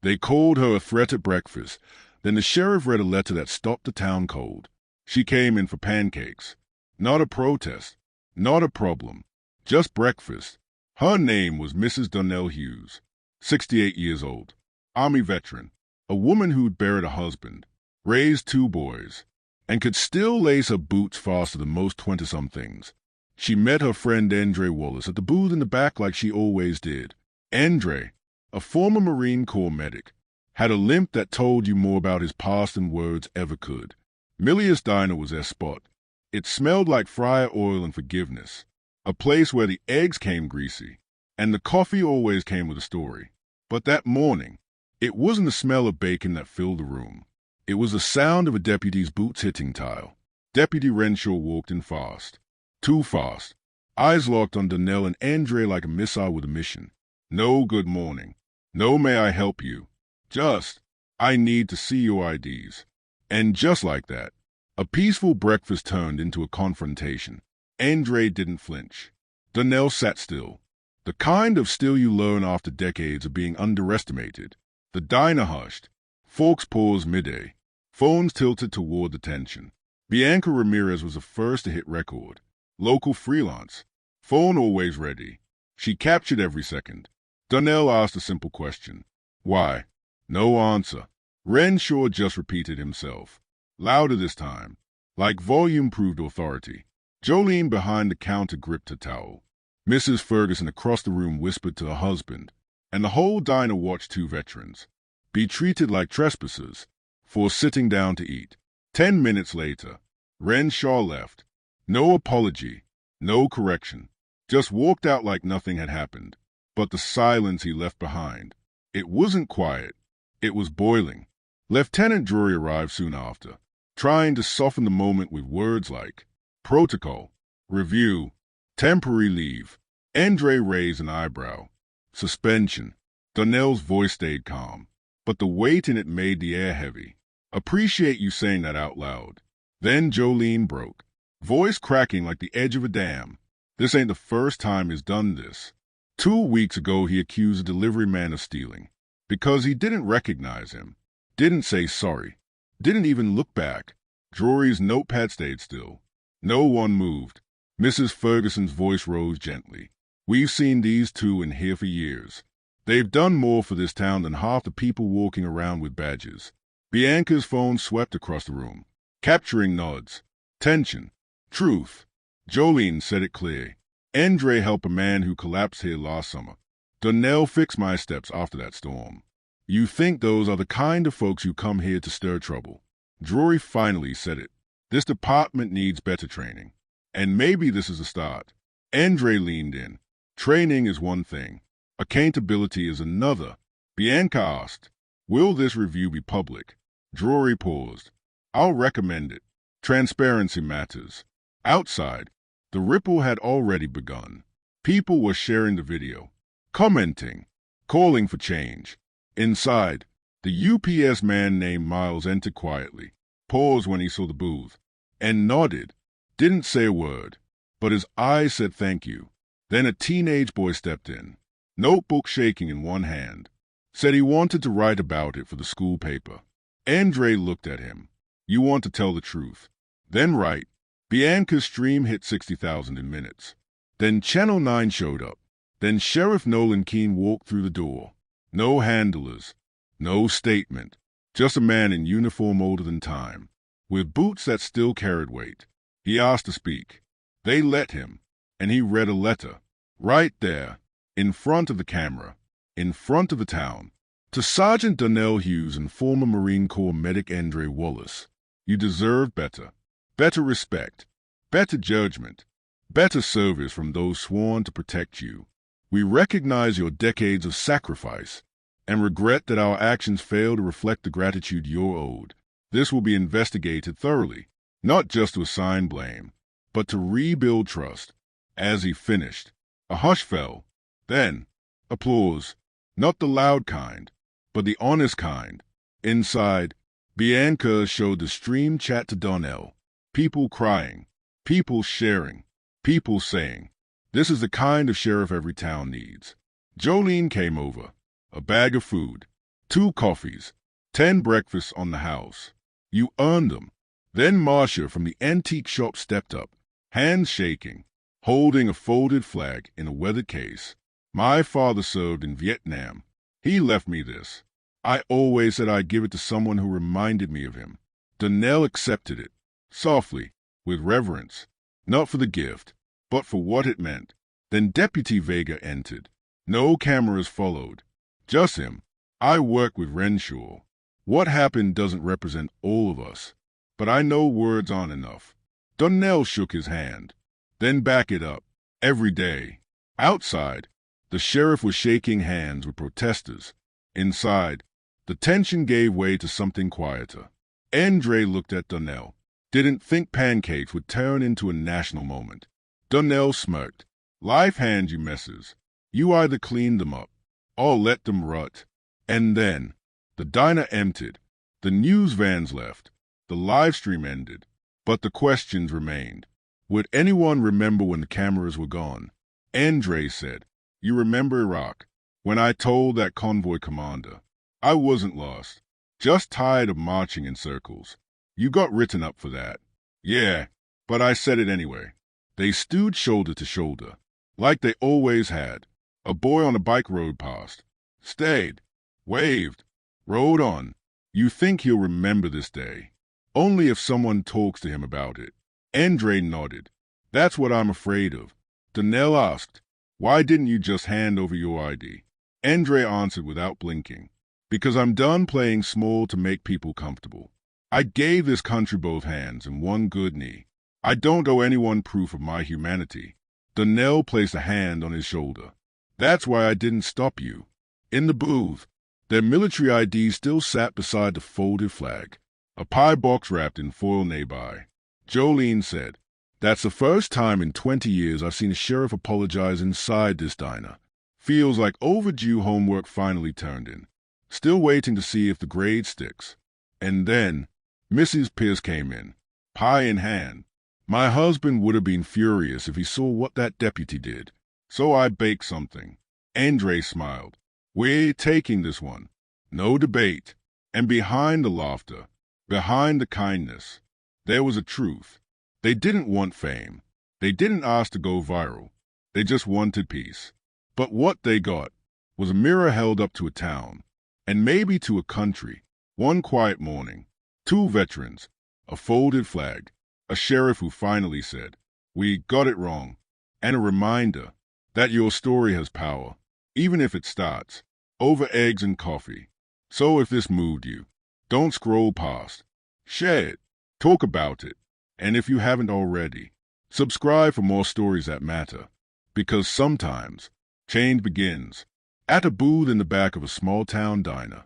They called her a threat at breakfast. Then the sheriff read a letter that stopped the town cold. She came in for pancakes. Not a protest. Not a problem. Just breakfast. Her name was Mrs. Darnell Hughes, 68 years old, Army veteran, a woman who'd buried a husband, raised 2 boys, and could still lace her boots faster than most 20-somethings. She met her friend Andre Wallace at the booth in the back like she always did. Andre, a former Marine Corps medic, had a limp that told you more about his past than words ever could. Millie's diner was their spot. It smelled like fryer oil and forgiveness, a place where the eggs came greasy, and the coffee always came with a story. But that morning, it wasn't the smell of bacon that filled the room. It was the sound of a deputy's boots hitting tile. Deputy Renshaw walked in fast. Too fast. Eyes locked on Darnell and Andre like a missile with a mission. No good morning. No may I help you. Just, I need to see your IDs. And just like that, a peaceful breakfast turned into a confrontation. Andre didn't flinch. Darnell sat still. The kind of still you learn after decades of being underestimated. The diner hushed. Forks paused midday. Phones tilted toward the tension. Bianca Ramirez was the first to hit record. Local freelance. Phone always ready. She captured every second. Darnell asked a simple question. Why? No answer. Renshaw just repeated himself. Louder this time. Like volume proved authority. Jolene behind the counter gripped her towel. Mrs. Ferguson across the room whispered to her husband, and the whole diner watched 2 veterans be treated like trespassers for sitting down to eat. 10 minutes later, Renshaw left. No apology, no correction. Just walked out like nothing had happened. But the silence he left behind, it wasn't quiet. It was boiling. Lieutenant Drury arrived soon after, trying to soften the moment with words like protocol, review, temporary leave. Andre raised an eyebrow. Suspension. Darnell's voice stayed calm, but the weight in it made the air heavy. Appreciate you saying that out loud. Then Jolene broke, voice cracking like the edge of a dam. This ain't the first time he's done this. 2 weeks ago he accused a delivery man of stealing because he didn't recognize him, didn't say sorry, didn't even look back. Drury's notepad stayed still. No one moved. Mrs. Ferguson's voice rose gently. We've seen these 2 in here for years. They've done more for this town than half the people walking around with badges. Bianca's phone swept across the room, capturing nods. Tension. Truth. Jolene said it clear. Andre helped a man who collapsed here last summer. Darnell fixed my steps after that storm. You think those are the kind of folks who come here to stir trouble? Drury finally said it. This department needs better training. And maybe this is a start. Andre leaned in. Training is one thing. Accountability is another. Bianca asked, will this review be public? Drury paused. I'll recommend it. Transparency matters. Outside, the ripple had already begun. People were sharing the video, commenting, calling for change. Inside, the UPS man named Miles entered quietly, paused when he saw the booth, and nodded. Didn't say a word, but his eyes said thank you. Then a teenage boy stepped in, notebook shaking in one hand. Said he wanted to write about it for the school paper. Andre looked at him. You want to tell the truth. Then write. Bianca's stream hit 60,000 in minutes. Then Channel 9 showed up. Then Sheriff Nolan Keene walked through the door. No handlers. No statement. Just a man in uniform older than time, with boots that still carried weight. He asked to speak. They let him, and he read a letter. Right there, in front of the camera, in front of the town. To Sergeant Darnell Hughes and former Marine Corps medic Andre Wallace. You deserve better. Better respect. Better judgment. Better service from those sworn to protect you. We recognize your decades of sacrifice and regret that our actions fail to reflect the gratitude you're owed. This will be investigated thoroughly, not just to assign blame, but to rebuild trust. As he finished, a hush fell. Then, applause. Not the loud kind, but the honest kind. Inside, Bianca showed the stream chat to Darnell. People crying, people sharing, people saying, this is the kind of sheriff every town needs. Jolene came over, a bag of food. 2 coffees, 10 breakfasts on the house. You earned them. Then Marcia from the antique shop stepped up, hands shaking, holding a folded flag in a weathered case. My father served in Vietnam. He left me this. I always said I'd give it to someone who reminded me of him. Darnell accepted it, softly, with reverence, not for the gift, but for what it meant. Then Deputy Vega entered. No cameras followed. Just him. I work with Renshaw. What happened doesn't represent all of us, but I know words aren't enough. Darnell shook his hand. Then back it up. Every day. Outside, the sheriff was shaking hands with protesters. Inside, the tension gave way to something quieter. Andre looked at Darnell. Didn't think pancakes would turn into a national moment. Darnell smirked. Life hands you messes. You either clean them up, or let them rot. And then, the diner emptied. The news vans left. The livestream ended. But the questions remained. Would anyone remember when the cameras were gone? Andre said, You remember Iraq, when I told that convoy commander? I wasn't lost, just tired of marching in circles. You got written up for that. Yeah, but I said it anyway. They stood shoulder to shoulder, like they always had. A boy on a bike rode past, stayed, waved, rode on. You think he'll remember this day? Only if someone talks to him about it. Andre nodded. That's what I'm afraid of. Darnell asked, Why didn't you just hand over your ID? Andre answered without blinking. Because I'm done playing small to make people comfortable. I gave this country both hands and one good knee. I don't owe anyone proof of my humanity. Darnell placed a hand on his shoulder. That's why I didn't stop you. In the booth, their military IDs still sat beside the folded flag, a pie box wrapped in foil nearby. Jolene said, That's the first time in 20 years I've seen a sheriff apologize inside this diner. Feels like overdue homework finally turned in. Still waiting to see if the grade sticks. And then, Mrs. Pierce came in, pie in hand. My husband would have been furious if he saw what that deputy did. So I baked something. Andre smiled. We're taking this one. No debate. And behind the laughter, behind the kindness, there was a truth. They didn't want fame. They didn't ask to go viral. They just wanted peace. But what they got was a mirror held up to a town, and maybe to a country. One quiet morning, 2 veterans, a folded flag, a sheriff who finally said, We got it wrong, and a reminder that your story has power, even if it starts over eggs and coffee. So if this moved you, don't scroll past. Share it, talk about it, and if you haven't already, subscribe for more stories that matter, because sometimes change begins at a booth in the back of a small-town diner.